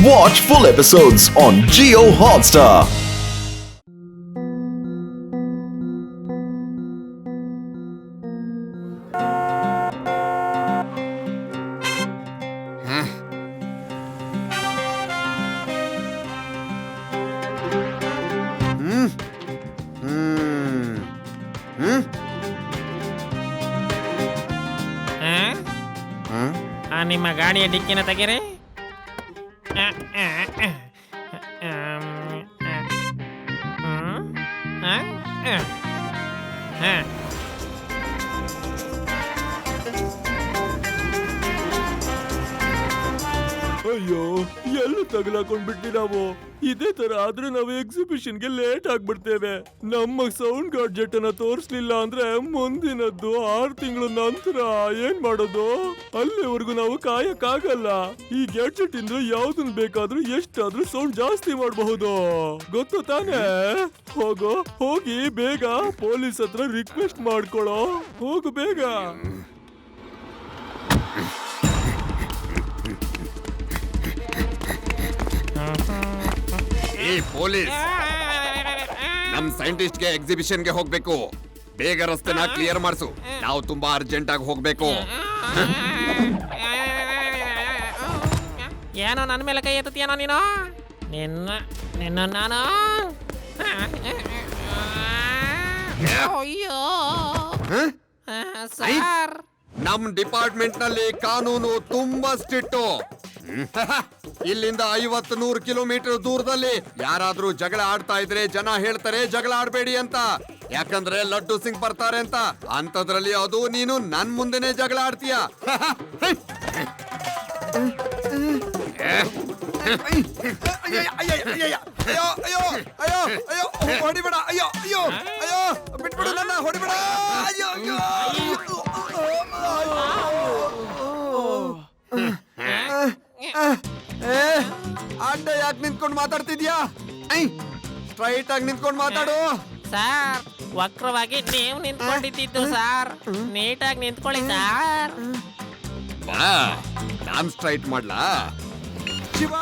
Watch full episodes on Jio Hotstar. ನಿಮ್ಮ ಗಾಡಿಯ ಡಿಕ್ಕಿನ ತೆಗೀರಿ. ಅಯ್ಯೋ, ಎಲ್ಲ ತಗಲಾಕೊಂಡ್ಬಿಟ್ಟಿ ನಾವು. ಇದೇ ತರ ಆದ್ರೆ ನಾವು ಎಕ್ಸಿಬಿಷನ್ಗೆ ಲೇಟ್ ಆಗ್ಬಿಡ್ತೇವೆ. ನಮ್ಮ ಸೌಂಡ್ ಗಾಡ್ಜೆಟ್ ಅನ್ನ ತೋರಿಸ್ಲಿಲ್ಲ ಅಂದ್ರೆ ಮುಂದಿನದ್ದು 6 ತಿಂಗಳ ನಂತರ ಏನ್ ಮಾಡೋದು? ಅಲ್ಲಿವರೆಗೂ ನಾವು ಕಾಯಕ್ಕಾಗಲ್ಲ. ಈ ಗ್ಯಾಡ್ಜೆಟ್ ಇಂದ ಯಾವ್ದನ್ ಬೇಕಾದ್ರೂ ಎಷ್ಟಾದ್ರೂ ಸೌಂಡ್ ಜಾಸ್ತಿ ಮಾಡಬಹುದು, ಗೊತ್ತು ತಾನೇ? ಹೋಗಿ ಬೇಗ ಪೊಲೀಸ್ ಹತ್ರ ರಿಕ್ವೆಸ್ಟ್ ಮಾಡ್ಕೊಳ್ಳೋ. ಹೋಗು ಬೇಗ. ಈ ಪೊಲೀಸ್ ನಮ್ ಸೈಂಟಿಸ್ಟ್ ಗೆ ಎಕ್ಸಿಬಿಷನ್ ಗೆ ಹೋಗ್ಬೇಕು. ಬೇಗ ರಸ್ತೆನ ಕ್ಲಿಯರ್ ಮಾಡಿಸು, ನಾವು ತುಂಬಾ ಅರ್ಜೆಂಟ್ ಆಗಿ ಹೋಗ್ಬೇಕು. ಏನೋ ನನ್ನ ಮೇಲೆ ಕೈ ಎತ್ತುತ್ತೀಯನೋ ನೀನು? ನಿನ್ನ ನಾನು ಅಯ್ಯೋ ಸರ್, ನಮ್ ಡಿಪಾರ್ಟ್ಮೆಂಟ್ ನಲ್ಲಿ ಕಾನೂನು ತುಂಬಾ ಸ್ಟ್ರಿಕ್ಟು. ಇಲ್ಲಿಂದ 50-100 ಕಿಲೋಮೀಟರ್ ದೂರದಲ್ಲಿ ಯಾರಾದ್ರೂ ಜಗಳ ಆಡ್ತಾ ಇದ್ರೆ ಜನ ಹೇಳ್ತಾರೆ ಜಗಳ ಆಡ್ಬೇಡಿ ಅಂತ, ಯಾಕಂದ್ರೆ ಲಡ್ಡು ಸಿಂಗ್ ಬರ್ತಾರೆ ಅಂತ. ಅಂತದ್ರಲ್ಲಿ ಅದು ನೀನು ನನ್ ಮುಂದೆನೆ ಜಗಳ ಆಡ್ತೀಯ. ಹೊಡಿಬೇಡ, ಅಯ್ಯೋ ಅಯ್ಯೋ ಅಯ್ಯೋ, ಬಿಟ್ಬಿಡು ನನ್ನ, ಹೊಡಿಬೇಡ. ಅಯ್ಯೋ ಅಯ್ಯೋ ಅಡ್ಡ ಯಾಕೆ ನಿಂತ್ಕೊಂಡು ಮಾತಾಡ್ತಿದ್ಯಾ? ಸ್ಟ್ರೈಟ್ ಆಗಿ ನಿಂತ್ಕೊಂಡು ಮಾತಾಡು. ಸರ್, ವಕ್ರವಾಗಿ ನೀವು ನಿಂತ್ಕೊಂಡಿದ್ದು ಸರ್, ನೀಟಾಗಿ ನಿಂತ್ಕೊಳ್ಳಿ ಸರ್. ಬಾ, ನಾನ್ ಸ್ಟ್ರೈಟ್ ಮಾಡ್ಲಾ? ಶಿವ,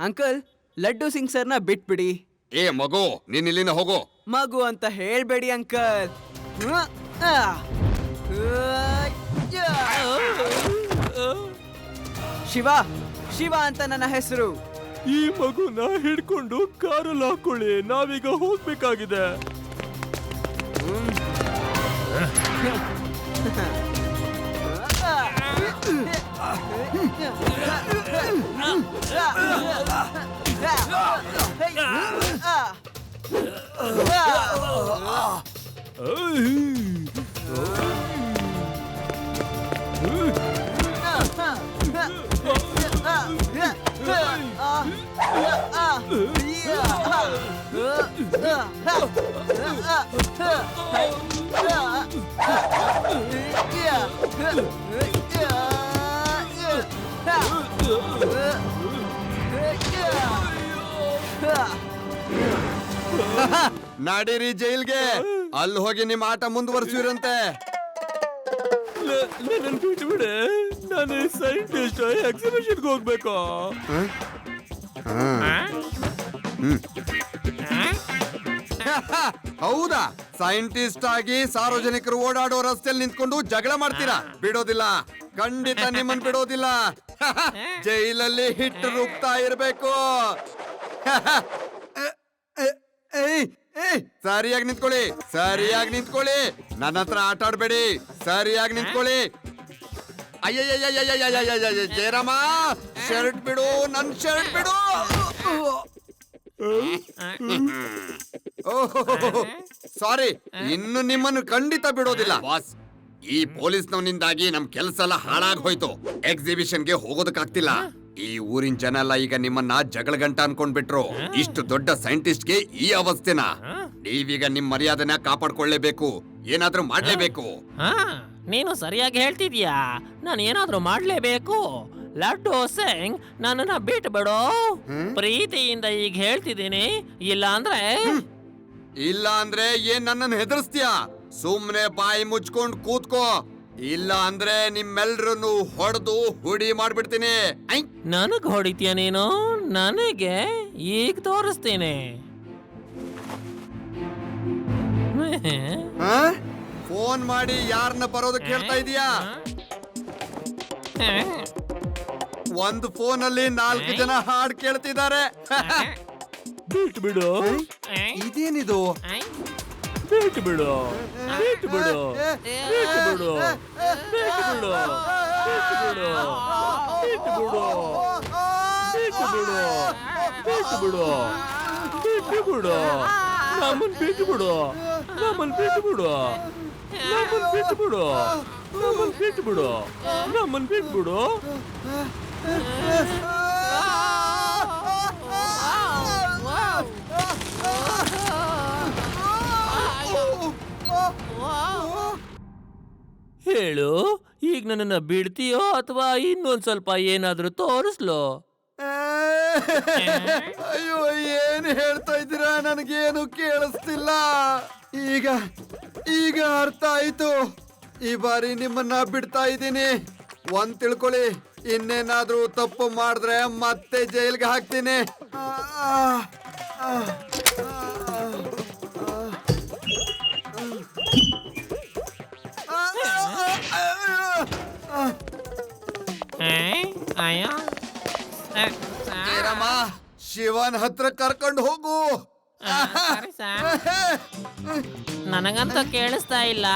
ಅಂಕಲ್, ಲಡ್ಡು ಸಿಂಗ್ ಸರ್ನ ಬಿಟ್ಬಿಡಿ. ಏ ಮಗು, ನೀನ್ ಇಲ್ಲಿಂದ ಹೋಗು. ಮಗು ಅಂತ ಹೇಳ್ಬೇಡಿ ಅಂಕಲ್. ಶಿವ ಅಂತ ನನ್ನ ಹೆಸರು. ಈ ಮಗುನ ಹಿಡ್ಕೊಂಡು ಕಾರಲ್ಲಿ ಹಾಕೊಳ್ಳಿ, ನಾವೀಗ ಹೋಗ್ಬೇಕಾಗಿದೆ. ನಡೀರಿ ಜೈಲ್ಗೆ, ಅಲ್ಲಿ ಹೋಗಿ ನಿಮ್ಮ ಆಟ ಮುಂದುವರಿಸಿರಂತೆ. ನನ್ನ ಬಿಟ್ಬಿಡೆ, ನಾನು ಸೈಂಟಿಸ್ಟ್ ಎಕ್ಸಿಬಿಷನ್ಗೆ ಹೋಗ್ಬೇಕು. ಹೌದಾ? ಸೈಂಟಿಸ್ಟ್ ಆಗಿ ಸಾರ್ವಜನಿಕರು ಓಡಾಡೋ ರಸ್ತೆಯಲ್ಲಿ ನಿಂತ್ಕೊಂಡು ಜಗಳ ಮಾಡ್ತೀರಾ? ಬಿಡೋದಿಲ್ಲ, ಖಂಡಿತ ನಿಮ್ಮನ್ ಬಿಡೋದಿಲ್ಲ. ಜೈಲಲ್ಲಿ ಹಿಟ್ಟು ರುಬ್ತಾ ಇರ್ಬೇಕು. ಸರಿಯಾಗಿ ನಿಂತ್ಕೊಳ್ಳಿ, ಸರಿಯಾಗಿ ನಿಂತ್ಕೊಳ್ಳಿ. ನನ್ನ ಹತ್ರ ಆಟ ಆಡ್ಬೇಡಿ, ಸರಿಯಾಗಿ ನಿಂತ್ಕೊಳ್ಳಿ. ಅಯ್ಯಯ್ಯಯ್ಯಯ್ಯಯ್ಯಯ್ಯಯ್ಯ, ಜಯರಾಮ, ಶರ್ಟ್ ಬಿಡು, ನನ್ ಶರ್ಟ್ ಬಿಡು. ಸಾರಿ, ಇನ್ನು ನಿಮ್ಮನ್ನು ಖಂಡಿತ ಬಿಡೋದಿಲ್ಲ ಬಾಸ್. ಈ ಪೊಲೀಸ್ನವನಿಂದಾಗಿ ನಮ್ ಕೆಲ್ಸ ಎಲ್ಲ ಹಾಳಾಗ್ ಹೋಯ್ತು. ಎಕ್ಸಿಬಿಷನ್ಗೆ ಹೋಗೋದಕ್ಕಾಗ್ತಿಲ್ಲ. ಈ ಊರಿನ ಜನ ಎಲ್ಲ ಈಗ ನಿಮ್ಮನ್ನ ಜಗಳ ಗಂಟ ಅನ್ಕೊಂಡ್ಬಿಟ್ರು. ಇಷ್ಟು ದೊಡ್ಡ ಸೈಂಟಿಸ್ಟ್ಗೆ ಈ ಅವಸ್ಥೆನ? ನೀವೀಗ ನಿಮ್ ಮರ್ಯಾದೆನ ಕಾಪಾಡ್ಕೊಳ್ಳೇಬೇಕು, ಏನಾದ್ರೂ ಮಾಡ್ಲೇಬೇಕು. ನೀನು ಸರಿಯಾಗಿ ಹೇಳ್ತಿದ್ಯಾ, ನಾನು ಏನಾದ್ರೂ ಮಾಡ್ಲೇಬೇಕು. ಲಡ್ಡು ಸಿಂಗ್, ನನ್ನನ್ನ ಬಿಟ್ಟು ಬಿಡು. ಪ್ರೀತಿಯಿಂದ ಈಗ ಹೇಳ್ತಿದ್ದೀನಿ, ಇಲ್ಲ ಅಂದ್ರೆ ಇಲ್ಲ ಅಂದ್ರೆ ಏನ್ ನನ್ನನ್ನು ಹೆದರ್ಸ್ತೀಯಾ? ಸುಮ್ನೆ ಬಾಯಿ ಮುಚ್ಕೊಂಡ್ ಕೂತ್ಕೋ, ಇಲ್ಲ ಅಂದ್ರೆ ನಿಮ್ಮೆಲ್ರನ್ನು ಹೊಡೆದು ಹುಡಿ ಮಾಡ್ಬಿಡ್ತೀನಿ. ಐ ನನಗ್ ಹೊಡಿತೀಯ ನೀನು? ನನಗೆ ಈಗ ತೋರಿಸ್ತೀನಿ. ಫೋನ್ ಮಾಡಿ ಯಾರನ್ನ ಬರೋದಕ್ಕೆ ಹೇಳ್ತಾ ಇದೀಯಾ? ಒಂದು ಫೋನ್ ಅಲ್ಲಿ 4 ಜನ ಹಾಡ್ ಕೇಳ್ತಿದ್ದಾರೆ. ಬಿಟ್ಟು ಬಿಡು, ಇದೇನಿದು? ಬಿಟ್ಟು ಬಿಡು, ಬಿಟ್ಟು ಬಿಡು, ಬಿಟ್ಟು ಬಿಡು, ಬಿಟ್ಟು ಬಿಡು, ಬಿಟ್ಟು ಬಿಡು, ಬಿಟ್ಟು ಬಿಡು, ಬಿಟ್ಟು ಬಿಡು, ಬಿಟ್ಟು ಬಿಡು, ಬಿಟ್ಟು ಬಿಡು, ನಮ್ಮನ್ ಬಿಟ್ಟು ಬಿಡು, ನಮ್ಮನ್ ಬಿಟ್ಟು ಬಿಡು, ನಮ್ಮನ್ ಬಿಟ್ಟು ಬಿಡು, ನಮ್ಮನ್ ಬಿಟ್ಟು ಬಿಡು, ನಮ್ಮನ್ ಬಿಟ್ಟು ಬಿಡು. ಹೇಳು, ಈಗ ನನ್ನನ್ನ ಬಿಡ್ತೀಯೋ ಅಥವಾ ಇನ್ನೊಂದ್ ಸ್ವಲ್ಪ ಏನಾದ್ರೂ ತೋರಿಸ್ಲೋ? ಅಯ್ಯೋ, ಏನ್ ಹೇಳ್ತಾ ಇದ್ದೀರಾ? ನನಗೇನು ಕೇಳಿಸ್ತಿಲ್ಲ. ಈಗ ಅರ್ಥ ಆಯ್ತು. ಈ ಬಾರಿ ನಿಮ್ಮನ್ನ ಬಿಡ್ತಾ ಇದ್ದೀನಿ. ಒಂದ್ ತಿಳ್ಕೊಳ್ಳಿ, ಇನ್ನೇನಾದ್ರೂ ತಪ್ಪು ಮಾಡಿದ್ರೆ ಮತ್ತೆ ಜೈಲ್ಗೆ ಹಾಕ್ತೀನಿ. ಏರಮ್ಮ, ಶಿವನ್ ಹತ್ರ ಕರ್ಕೊಂಡು ಹೋಗು. ನನಗಂತೂ ಕೇಳಿಸ್ತಾ ಇಲ್ಲ,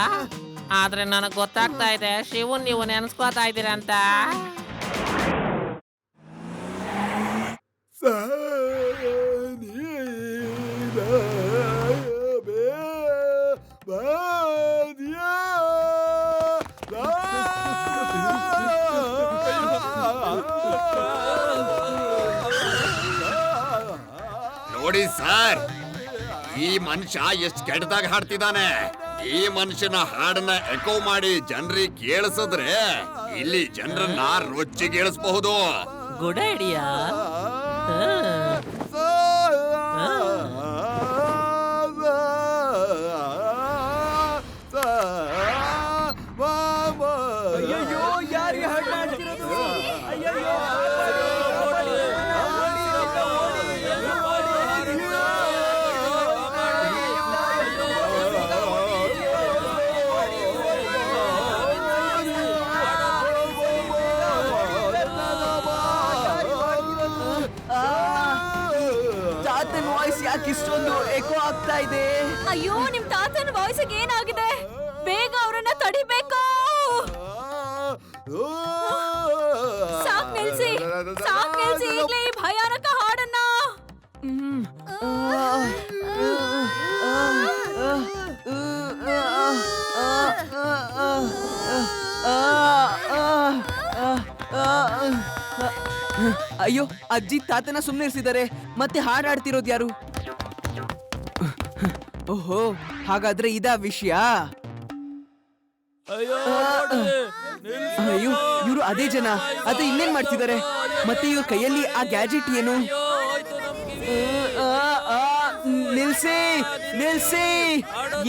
ಆದ್ರೆ ನನಗ್ ಗೊತ್ತಾಗ್ತಾ ಇದೆ ಶಿವನ್ ನೀವು ನೆನ್ಸ್ಕೋತಾ ಇದ್ದೀರಂತ. ನೋಡಿ ಸರ್, ಈ ಮನುಷ್ಯ ಎಷ್ಟು ಕೆಟ್ಟದಾಗ ಹಾಡ್ತಿದ್ದಾನೆ. ಈ ಮನುಷ್ಯನ ಹಾಡನ್ನ ಎಕೋ ಮಾಡಿ ಜನರಿಗೆ ಕೇಳಿಸಿದ್ರೆ ಇಲ್ಲಿ ಜನರನ್ನ ರೊಚ್ಚಿಗೇಳಿಸಬಹುದು. Good idea. ಅಯ್ಯೋ, ಯಾರಿಗೆ ಹಾಡ್ ಮಾಡ್ತಿರೋದು? ಅಯ್ಯಯ್ಯೋ. ತಾತನ್ ವಾಯ್ಸ್ ಯಾಕೆ ಇಷ್ಟೊಂದು ಎಕೋ ಆಗ್ತಾ ಇದೆ? ಅಯ್ಯೋ, ನಿಮ್ ತಾತನ ವಾಯ್ಸ್ಗೆ ಏನಾಗಿದೆ? ಬೇಗ ಅವರನ್ನ ತಡಿಬೇಕು. ಸಾಕ್ ನಿಲ್ಸಿ, ಸಾಕ್ ನಿಲ್ಸಿ ಈಗ್ಲೇ ಈ ಭಯಾನಕ ಹಾಡನ್ನ. ಅಯ್ಯೋ, ಅಜ್ಜಿ ತಾತನ ಸುಮ್ಮನೆ ಇರಿಸಿದ್ದಾರೆ. ಮತ್ತೆ ಹಾಡಾಡ್ತಿರೋದು ಯಾರು? ಓಹೋ, ಹಾಗಾದ್ರೆ ಇದಾ ವಿಷಯ? ಅಯ್ಯೋ, ಅಯ್ಯೋ, ಇವರು ಅದೇ ಜನ. ಅದು ಇನ್ನೇನ್ ಮಾಡ್ತಿದ್ದಾರೆ? ಮತ್ತೆ ಇವ್ರ ಕೈಯಲ್ಲಿ ಆ ಗ್ಯಾಜೆಟ್ ಏನು? ನಿಲ್ಸಿ, ನಿಲ್ಸಿ!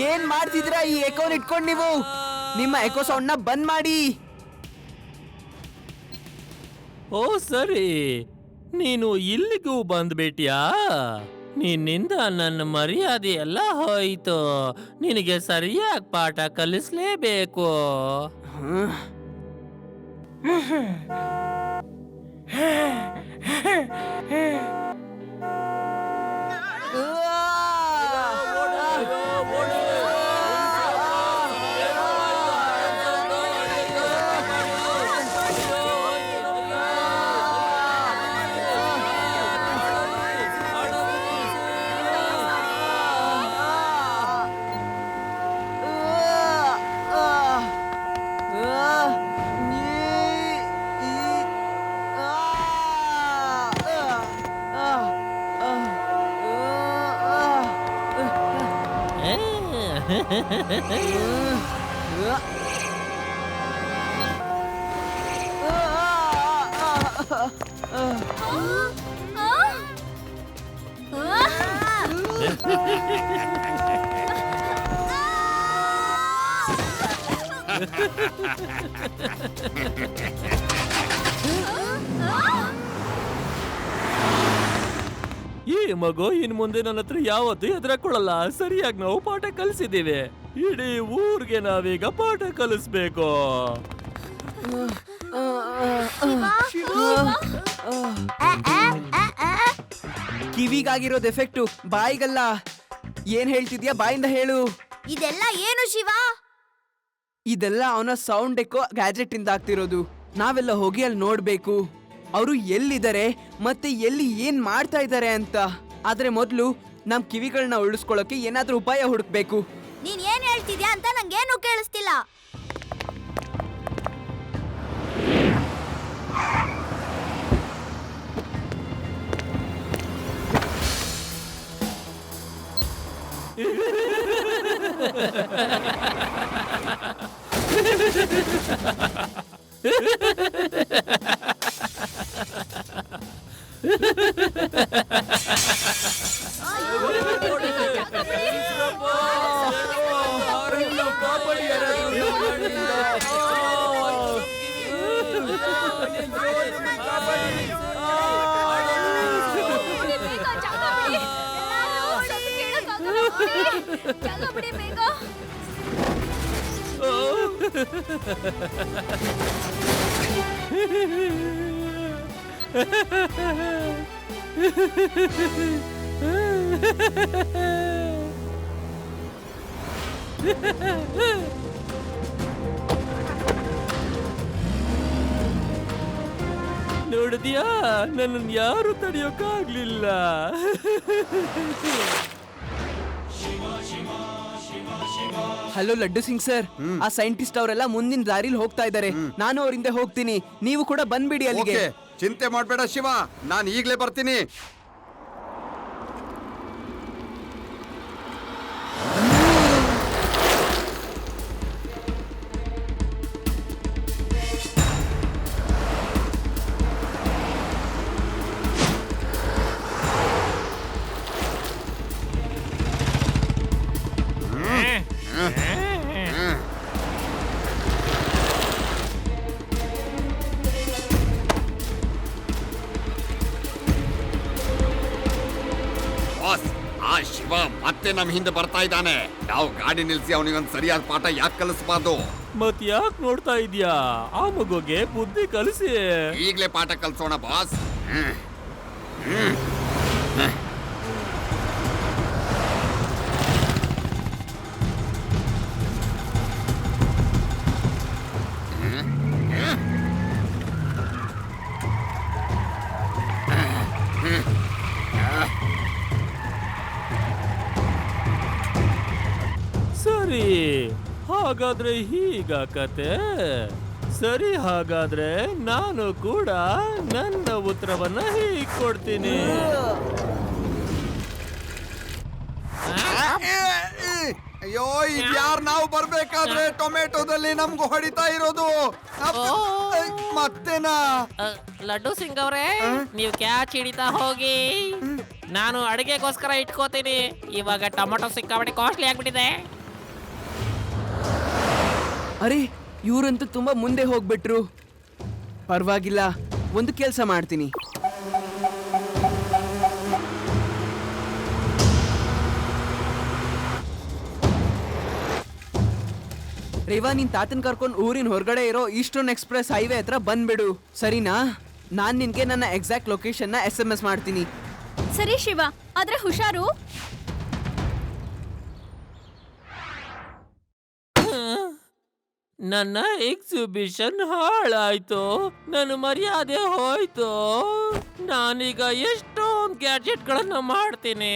ಏನ್ ಮಾಡ್ತಿದ್ರ? ಈ ಎಕೋನ್ ಇಟ್ಕೊಂಡ್ ನೀವು ನಿಮ್ಮ ಎಕೋ ಸೌಂಡ್ ನ ಬಂದ್ ಮಾಡಿ. ಓ ಸರಿ, ನೀನು ಇಲ್ಲಿಗೂ ಬಂದ್ಬಿಟ್ಯಾ? ನಿನ್ನಿಂದ ನನ್ನ ಮರ್ಯಾದೆ ಎಲ್ಲ ಹೋಯ್ತು. ನಿನಗೆ ಸರಿಯಾಗಿ ಪಾಠ ಕಲಿಸ್ಲೇಬೇಕು. ಈ ಮಗು ಇನ್ ಮುಂದೆ ನನ್ನ ಹತ್ರ ಯಾವತ್ತೂ ಎದುರಾಕೊಳ್ಳಲ್ಲ. ಸರಿಯಾಗಿ ನಾವು ಪಾಠ ಕಲಿಸಿದ್ದೀವಿ. ಇಡೀ ಊರ್ಗೆ ನಾವೀಗ ಪಾಠ ಕಲಿಸ್ಬೇಕು. ಕಿವಿಗಾಗಿರೋದು ಎಫೆಕ್ಟು, ಬಾಯಿಗಲ್ಲ. ಏನ್ ಹೇಳ್ತಿದ್ಯಾ? ಬಾಯಿಂದ ಹೇಳು. ಇದೆಲ್ಲ ಏನು ಶಿವ? ಇದೆಲ್ಲ ಅವನ ಸೌಂಡ್ ಎಕೋ ಗ್ಯಾಜೆಟ್ ಇಂದ ಆಗ್ತಿರೋದು. ನಾವೆಲ್ಲ ಹೋಗಿ ಅಲ್ಲಿ ನೋಡ್ಬೇಕು ಅವರು ಎಲ್ಲಿದ್ದಾರೆ ಮತ್ತೆ ಎಲ್ಲಿ ಏನ್ ಮಾಡ್ತಾ ಇದ್ದಾರೆ ಅಂತ. ಆದ್ರೆ ಮೊದ್ಲು ನಮ್ ಕಿವಿಗಳನ್ನ ಉಳಿಸ್ಕೊಳ್ಳೋಕೆ ಏನಾದ್ರೂ ಉಪಾಯ ಹುಡುಕ್ಬೇಕು. ನೀನ್ ಏನ್ ಹೇಳ್ತಿದ್ಯಾ ಅಂತ ನಂಗೇನು ಕೇಳಿಸ್ತಿಲ್ಲ. ನೋಡಿದ್ಯಾ, ನನ್ನನ್ನು ಯಾರು ತಡೆಯೋಕ್ಕಾಗ್ಲಿಲ್ಲ. ಹಲೋ ಲಡ್ಡು ಸಿಂಗ್ ಸರ್, ಆ ಸೈಂಟಿಸ್ಟ್ ಅವರೆಲ್ಲ ಮುಂದಿನ ದಾರಿಲಿ ಹೋಗ್ತಾ ಇದ್ದಾರೆ. ನಾನು ಅವ್ರ ಹಿಂದೆ ಹೋಗ್ತೀನಿ, ನೀವು ಕೂಡ ಬಂದ್ಬಿಡಿ ಅಲ್ಲಿಗೆ. ಓಕೆ, ಚಿಂತೆ ಮಾಡ್ಬೇಡ ಶಿವ, ನಾನು ಈಗ್ಲೇ ಬರ್ತೀನಿ. ಆ ಶಿವ ಮತ್ತೆ ನಮ್ ಹಿಂದೆ ಬರ್ತಾ ಇದ್ದಾನೆ. ನಾವು ಗಾಡಿ ನಿಲ್ಸಿ ಅವನಿಗೊಂದು ಸರಿಯಾದ ಪಾಠ ಯಾಕೆ ಕಲಿಸಬಾರ್ದು? ಮತ್ ಯಾಕೆ ನೋಡ್ತಾ ಇದ್ಯಾ? ಆ ಮಗುಗೆ ಬುದ್ಧಿ ಕಲಿಸಿ. ಈಗ್ಲೇ ಪಾಠ ಕಲ್ಸೋಣ ಬಾಸ್. ಸರಿ, ಹಾಗಾದ್ರೆ ಹೀಗ ಕತೆ. ಸರಿ, ಹಾಗಾದ್ರೆ ನಾನು ಕೂಡ ನನ್ನ ಉತ್ತರವನ್ನ ಹೀಗೆ ಕೊಡ್ತೀನಿ. ಅಯ್ಯೋ, ಇದ್ಯಾರು ನಾವು ಬರ್ಬೇಕಾದ್ರೆ ಟೊಮೆಟೊದಲ್ಲಿ ನಮ್ಗೆ ಹೊಡಿತಾ ಇರೋದು? ಮತ್ತೇನಾ? ಲಡ್ಡು ಸಿಂಗ್ ಅವ್ರೆ, ನೀವು ಕ್ಯಾಚ್ ಹಿಡಿತಾ ಹೋಗಿ. ನಾನು ಅಡಿಗೆಗೋಸ್ಕರ ಇಟ್ಕೋತೀನಿ. ಇವಾಗ ಟೊಮೊಟೊ ಸಿಕ್ಕಾಪಟ್ಟೆ ಕಾಸ್ಟ್ಲಿ ಆಗ್ಬಿಟ್ಟಿದೆ. ಅರೆ, ಇವರಂತೂ ತುಂಬಾ ಮುಂದೆ ಹೋಗ್ಬಿಟ್ರು. ಪರವಾಗಿಲ್ಲ, ಒಂದು ಕೆಲಸ ಮಾಡ್ತೀನಿ. ರೇವಾ, ನಿನ್ ತಾತನ್ ಕರ್ಕೊಂಡು ಊರಿನ ಹೊರಗಡೆ ಇರೋ ಈಸ್ಟರ್ನ್ ಎಕ್ಸ್ಪ್ರೆಸ್ ಹೈವೇ ಹತ್ರ ಬಂದ್ಬಿಡು, ಸರಿನಾ? ನಾನ್ ನಿನ್ಗೆ ನನ್ನ ಎಕ್ಸಾಕ್ಟ್ ಲೊಕೇಶನ್ SMS ಮಾಡ್ತೀನಿ. ಸರಿ ಶಿವ, ಆದ್ರೆ ಹುಷಾರು. ನನ್ನ ಎಕ್ಸಿಬಿಷನ್ ಹಾಳಾಯ್ತು, ನನ್ನ ಮರ್ಯಾದೆ ಹೋಯ್ತು. ನಾನೀಗ ಎಷ್ಟೊಂದು ಗ್ಯಾಡ್ಜೆಟ್ಗಳನ್ನ ಮಾಡ್ತೀನಿ.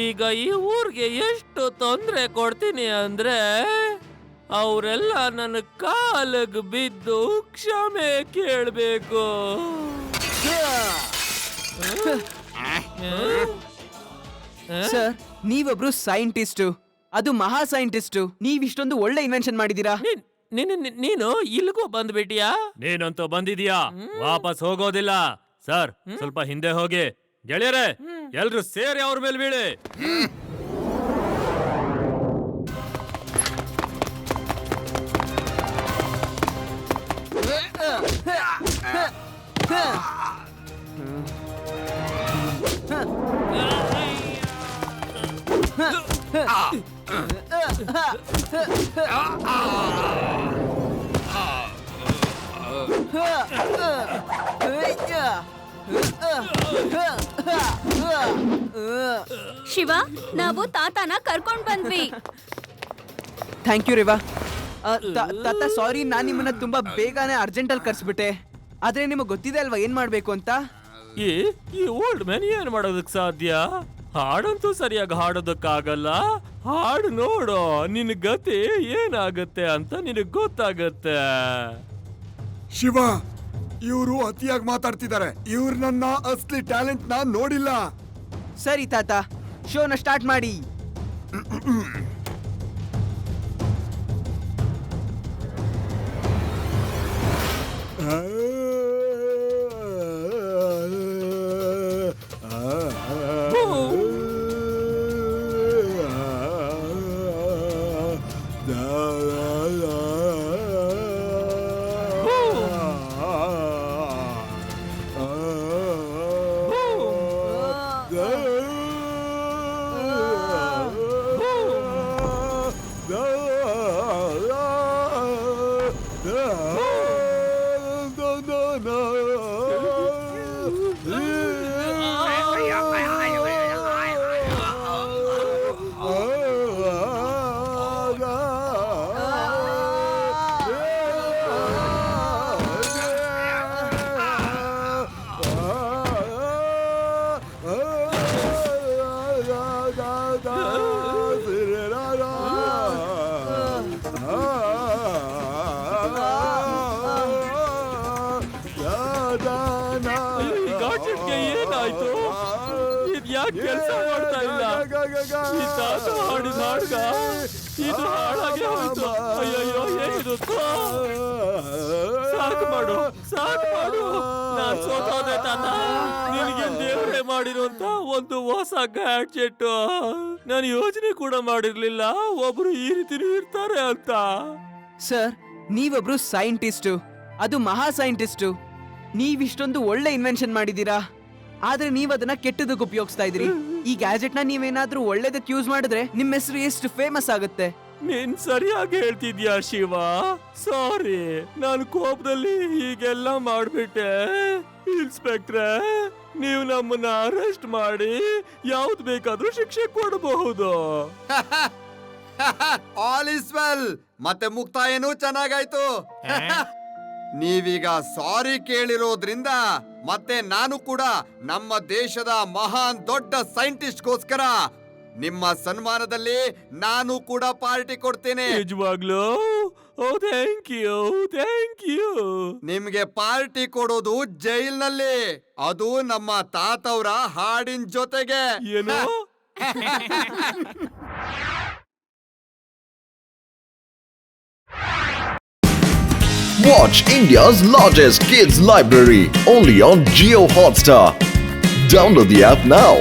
ಈಗ ಈ ಊರಿಗೆ ಎಷ್ಟು ತೊಂದರೆ ಕೊಡ್ತೀನಿ ಅಂದ್ರೆ ಅವರೆಲ್ಲ ನನ್ನ ಕಾಲಿಗೆ ಬಿದ್ದು ಕ್ಷಮೆ ಕೇಳಬೇಕು. ಸರ್, ನೀವೊಬ್ರು ಸೈಂಟಿಸ್ಟು, ಅದು ಮಹಾ ಸೈಂಟಿಸ್ಟು. ನೀವ್ ಇಷ್ಟೊಂದು ಒಳ್ಳೆ ಇನ್ವೆನ್ಷನ್ ಮಾಡಿದೀರಾ. ನೀನು ಇಲ್ಲಿಗೂ ಬಂದ್ಬಿಟ್ಟಿಯಾ? ನೀನಂತೂ ಬಂದಿದ್ಯಾ, ವಾಪಸ್ ಹೋಗೋದಿಲ್ಲ. ಸರ್, ಸ್ವಲ್ಪ ಹಿಂದೆ ಹೋಗಿ. ಗೆಳೆಯರೇ, ಎಲ್ರು ಸೇರಿ ಅವ್ರ ಮೇಲೆ ಬೀಳಿ. ಶಿವ, ನಾವು ತಾತನ ಕರ್ಕೊಂಡ್ ಬಂದ್ವಿ. Thank you Reva. ತಾತ ಸಾರಿ, ನಾನು ನಿಮ್ಮನ್ನ ತುಂಬಾ ಬೇಗನೆ ಅರ್ಜೆಂಟಲ್ಲಿ ಕರ್ಸ್ಬಿಟ್ಟೆ. ಆದ್ರೆ ನಿಮಗೆ ಗೊತ್ತಿದೆ ಅಲ್ವಾ ಏನ್ ಮಾಡ್ಬೇಕು ಅಂತ. ಈ ಓಲ್ಡ್ ಮ್ಯಾನ್ ಏನ್ ಮಾಡೋದಕ್ ಸಾಧ್ಯ? ಹಾಡಂತೂ ಸರಿಯಾಗಿ ಹಾಡೋದಕ್ಕಾಗಲ್ಲ. ಹಾಡು ನೋಡು, ನಿನ್ ಗತಿ ಏನಾಗತ್ತೆ ಅಂತ ನಿನಗ್ ಗೊತ್ತಾಗತ್ತೆ. ಶಿವ, ಇವರು ಅತಿಯಾಗಿ ಮಾತಾಡ್ತಿದ್ದಾರೆ. ಇವ್ರು ನನ್ನ ಅಸ್ಲಿ ಟ್ಯಾಲೆಂಟ್ ನ ನೋಡಿಲ್ಲ. ಸರಿ ತಾತ, ಶೋನ ಸ್ಟಾರ್ಟ್ ಮಾಡಿ. ಏನಾಯ್ತು? ಇದ್ಯಾಕೆ ಕೆಲಸ ಮಾಡ್ತಾ ಇಲ್ಲ? ಈ ತಾತ ಹಾಡಿದ ಹಾಡ್ಗ ಇದು ಹಾಳಾಗೆ ಹೋಯ್ತು. ಅಯ್ಯಯ್ಯೋ, ಏನಿದು? ಸಾಕು ಮಾಡು, ಸಾಕು ಮಾಡು. ನಾನ್ ಸೋತೋದೆ ತಾತ. ನಿನಗೆ ದೇವರೇ ಮಾಡಿರುವಂತ ಒಂದು ಹೊಸ ಗ್ಯಾಡ್ಜೆಟ್. ನಾನು ಯೋಚನೆ ಕೂಡ ಮಾಡಿರ್ಲಿಲ್ಲ ಒಬ್ರು ಈ ರೀತಿ ಇರ್ತಾರೆ ಅಂತ. ಸರ್, ನೀವೊಬ್ರು ಸೈಂಟಿಸ್ಟು, ಅದು ಮಹಾ ಸೈಂಟಿಸ್ಟು. ನೀವಿಷ್ಟೊಂದು ಒಳ್ಳೆ ಇನ್ವೆನ್ಷನ್ ಮಾಡಿದೀರಾ, ಆದ್ರೆ ನೀವ್ ಅದನ್ನ ಕೆಟ್ಟದಕ್ಕೆ ಉಪಯೋಗಿಸ್ತಾ ಇದೀರಿ. ಈ ಗ್ಯಾಜೆಟ್ ನ ನೀವೇನಾದ್ರೂ ಒಳ್ಳೇದಕ್ಕೆ ಯೂಸ್ ಮಾಡಿದ್ರೆ ನಿಮ್ಮ ಹೆಸರು ಎಷ್ಟು ಫೇಮಸ್ ಆಗುತ್ತೆ. ನೀನ್ ಸರಿಯಾಗಿ ಹೇಳ್ತಿದ್ಯಾ ಶಿವ. ಸಾರಿ, ನಾನು ಕೋಪದಲ್ಲಿ ಹೀಗೆಲ್ಲ ಮಾಡ್ಬಿಟ್ಟೆ. ಇನ್ಸ್ಪೆಕ್ಟ್ರೆ, ನೀವು ನಮ್ಮನ್ನ ಅರೆಸ್ಟ್ ಮಾಡಿ ಯಾವ್ದು ಬೇಕಾದ್ರೂ ಶಿಕ್ಷೆ ಕೊಡಬಹುದು. All is well. ಮತ್ತೆ ಮುಕ್ತಾಯನೂ ಚೆನ್ನಾಗಾಯ್ತು. ನೀವೀಗ ಸಾರಿ ಕೇಳಿರೋದ್ರಿಂದ ಮತ್ತೆ ನಾನು ಕೂಡ ನಮ್ಮ ದೇಶದ ಮಹಾನ್ ದೊಡ್ಡ ಸೈಂಟಿಸ್ಟ್ಗೋಸ್ಕರ ನಿಮ್ಮ ಸನ್ಮಾನದಲ್ಲಿ ನಾನು ಕೂಡ ಪಾರ್ಟಿ ಕೊಡ್ತೇನೆ. ನಿಜವಾಗ್ಲೂ? ಓ, ಥ್ಯಾಂಕ್ ಯು, ಥ್ಯಾಂಕ್ ಯು. ನಿಮ್ಗೆ ಪಾರ್ಟಿ ಕೊಡೋದು ಜೈಲ್ನಲ್ಲಿ, ಅದು ನಮ್ಮ ತಾತವ್ರ ಹಾಡಿನ ಜೊತೆಗೆ. ಏನು? Watch India's largest kids library only on Jio Hotstar. Download the app now.